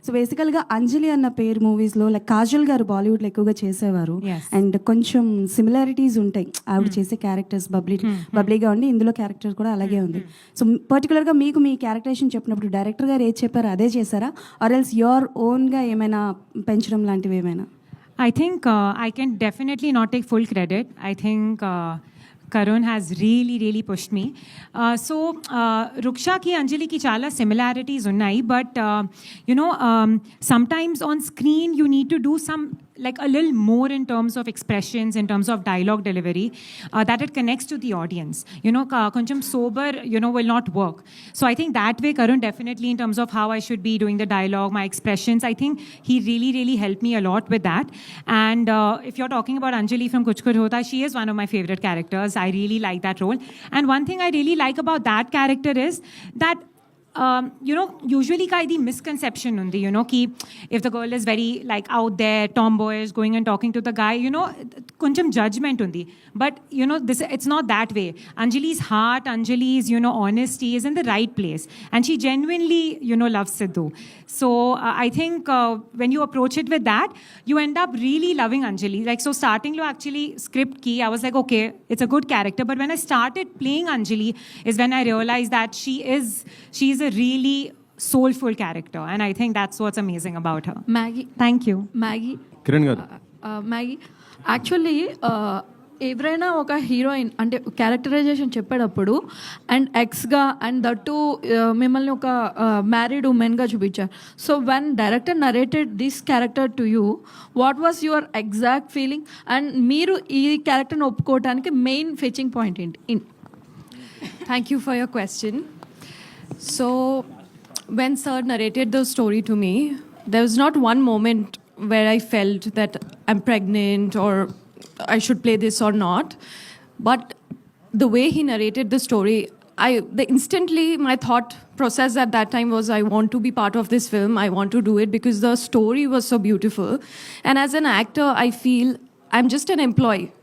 So బేసికల్గా అంజలి అన్న పేరు మూవీస్లో లైక్ కాజల్ గారు బాలీవుడ్లో ఎక్కువగా చేసేవారు. అండ్ కొంచెం సిమిలారిటీస్ ఉంటాయి ఆవిడ చేసే క్యారెక్టర్స్. బబ్లీగా ఉండి ఇందులో క్యారెక్టర్ కూడా అలాగే ఉంది. సో పర్టికులర్గా మీకు మీ క్యారెక్టరైజేషన్ చెప్పినప్పుడు డైరెక్టర్ గారు ఏది చెప్పారో అదే చేశారా, ఆర్ ఎల్స్ యువర్ ఓన్గా ఏమైనా పెంచడం లాంటివి ఏమైనా? I think I can definitely not take full credit. I think Karun has really pushed me. Ruksha ki Anjali ki chala similarities unnai, but sometimes on screen you need to do some like a little more in terms of expressions, in terms of dialogue delivery, that it connects to the audience. Koncham sober, will not work. So I think that way Karun definitely in terms of how I should be doing the dialogue, my expressions, I think he really helped me a lot with that. And if you're talking about Anjali from Kuch Kuch Hota, she is one of my favorite characters. I really like that role. And one thing I really like about that character is that usually the misconception undi, ki if the girl is very like out there, tomboyish, going and talking to the guy, koncham judgment undi. But this, it's not that way. Anjali's heart, Anjali's honesty is in the right place, and she genuinely loves Sidhu. So I think when you approach it with that, you end up really loving Anjali. Like, so starting lo actually script ki I was like, okay, it's a good character. But when I started playing Anjali is when I realized that she's a really soulful character, and I think that's what's amazing about her. Maggie. Thank you. Maggie. Kiran గారు Maggi actually ఎవరైనా ఒక heroine అంటే characterisation చెప్పేటప్పుడు and ఎక్స్గా and that మిమ్మల్ని ఒక married ఉమెన్గా చూపించారు. So when director narrated this character to you, what was your exact feeling and మీరు ఈ క్యారెక్టర్ని ఒప్పుకోవడానికి మెయిన్ ఫెచింగ్ పాయింట్ ఏంటి? Thank you for your question. So, when Sir narrated the story to me, there was not one moment where I felt that I'm pregnant or I should play this or not. But the way he narrated the story, instantly my thought process at that time was, I want to be part of this film. I want to do it because the story was so beautiful. And as an actor, I feel I'm just an employee.